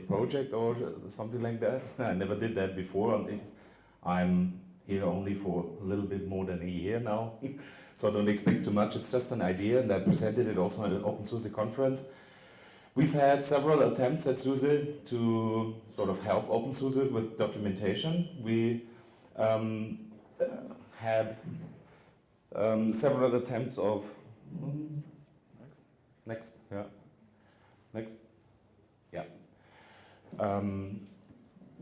project or something like that. I never did that before. I'm here only for a little bit more than a year now, so don't expect too much. It's just an idea, and I presented it also at an openSUSE conference. We've had several attempts at SUSE to sort of help openSUSE with documentation. We had several attempts of next.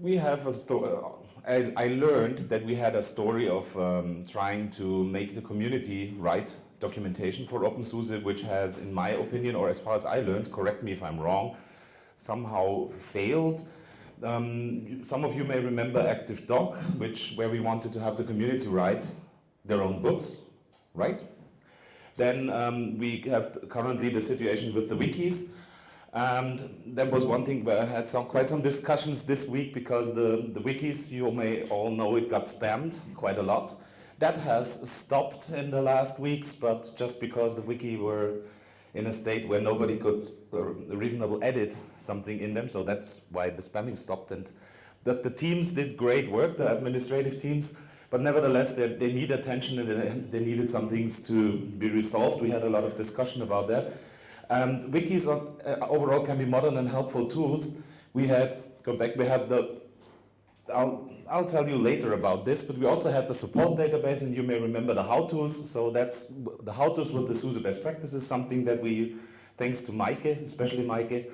We have a story. I learned that we had a story of trying to make the community write documentation for openSUSE, which has, in my opinion, or as far as I learned, correct me if I'm wrong, somehow failed. Some of you may remember ActiveDoc, where we wanted to have the community write their own books, right? Then we have currently the situation with the wikis. And that was one thing where I had quite some discussions this week, because the wikis, you may all know, it got spammed quite a lot. That has stopped in the last weeks, but just because the wiki were in a state where nobody could reasonable edit something in them, so that's why the spamming stopped. And the teams did great work, the administrative teams, but nevertheless they need attention, and they needed some things to be resolved. We had a lot of discussion about that. And wikis overall can be modern and helpful tools. We had I'll tell you later about this, but we also had the support database, and you may remember the how-tos. So that's the how-tos with the SUSE best practices, something that we, thanks to Maike, especially Maike,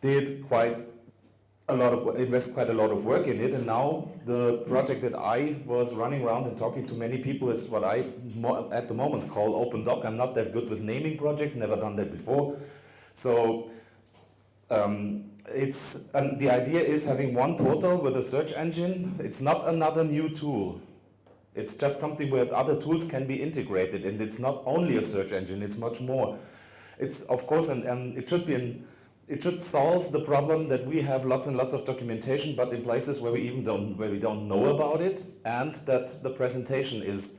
did invest quite a lot of work in it. And now the project that I was running around and talking to many people is what I at the moment call openDOC. I'm not that good with naming projects, never done that before. So the idea is having one portal with a search engine. It's not another new tool. It's just something where other tools can be integrated, and it's not only a search engine, it's much more. It's, of course, it should solve the problem that we have lots and lots of documentation, but in places where we don't know about it, and that the presentation is,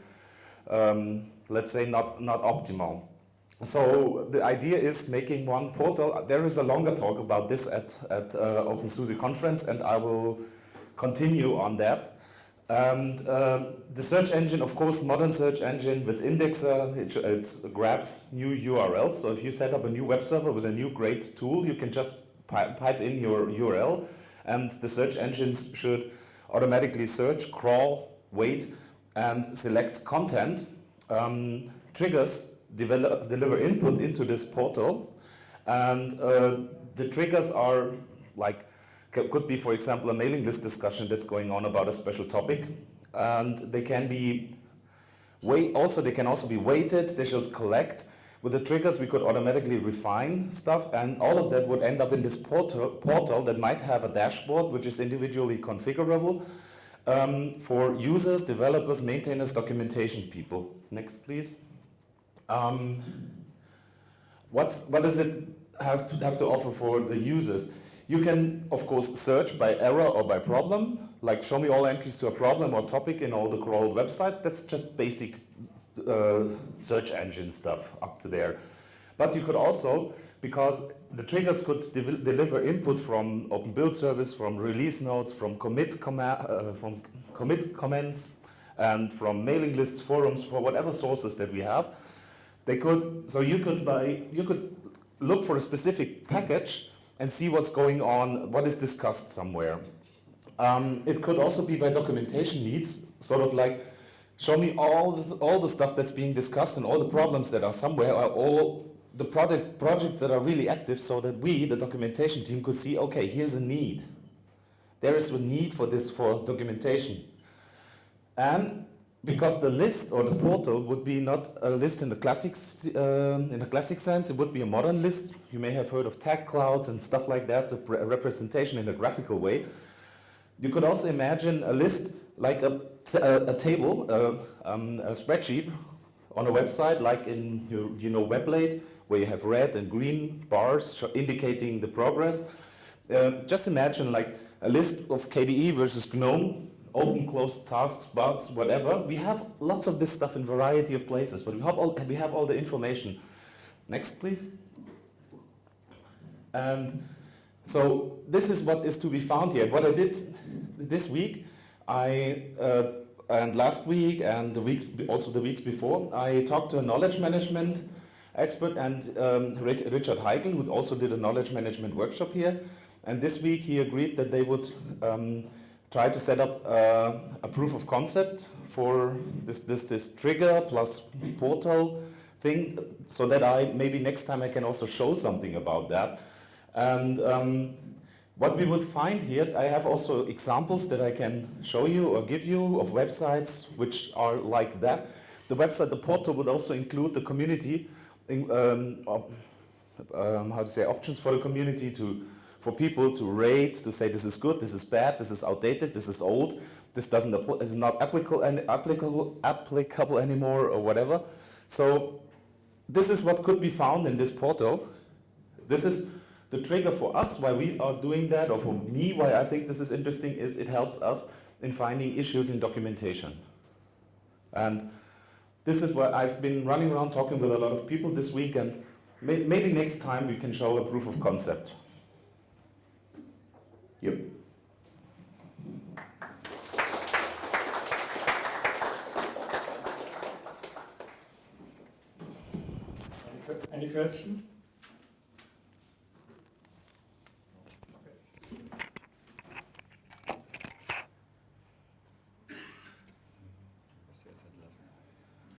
let's say, not optimal. So the idea is making one portal. There is a longer talk about this at openSUSE conference, and I will continue on that. And the search engine, of course, modern search engine with indexer, it grabs new URLs. So if you set up a new web server with a new great tool, you can just pipe in your URL, and the search engines should automatically search, crawl, wait, and select content. Triggers deliver input into this portal, and the triggers are like, could be, for example, a mailing list discussion that's going on about a special topic, and they can also be weighted. They should collect. With the triggers, we could automatically refine stuff, and all of that would end up in this portal that might have a dashboard which is individually configurable for users, developers, maintainers, documentation people. Next, please. What does it have to offer for the users? You can, of course, search by error or by problem, like show me all entries to a problem or topic in all the crawled websites. That's just basic search engine stuff up to there. But you could also, because the triggers could deliver input from Open Build Service, from release notes, from commit comments, and from mailing lists, forums, for whatever sources that we have. You could look for a specific package and see what's going on, what is discussed somewhere. It could also be by documentation needs, sort of like, show me all the stuff that's being discussed and all the problems that are somewhere, or all the projects that are really active, so that we, the documentation team, could see, okay, here's a need. There is a need for this, for documentation. And because the list or the portal would be not a list in the classic sense, it would be a modern list. You may have heard of tag clouds and stuff like that, a representation in a graphical way. You could also imagine a list like a table, a spreadsheet on a website, like in WebLate, where you have red and green bars indicating the progress. Just imagine like a list of KDE versus GNOME, open, closed, tasks, bugs, whatever. We have lots of this stuff in a variety of places, but we have all the information. Next, please. And So this is what is to be found here. What I did this week, and last week and also the weeks before, I talked to a knowledge management expert and Richard Heigl, who also did a knowledge management workshop here. And this week he agreed that they would try to set up a proof of concept for this trigger plus portal thing, so that maybe next time I can also show something about that. And what we would find here, I have also examples that I can show you or give you of websites which are like that. The website, the portal, would also include the community, options for the community for people to rate, to say this is good, this is bad, this is outdated, this is old, this is not applicable anymore, or whatever. So this is what could be found in this portal. This is the trigger for us why we are doing that, or for me why I think this is interesting, is it helps us in finding issues in documentation. And this is where I've been running around talking with a lot of people this week, and maybe next time we can show a proof of concept. Yep. Any questions?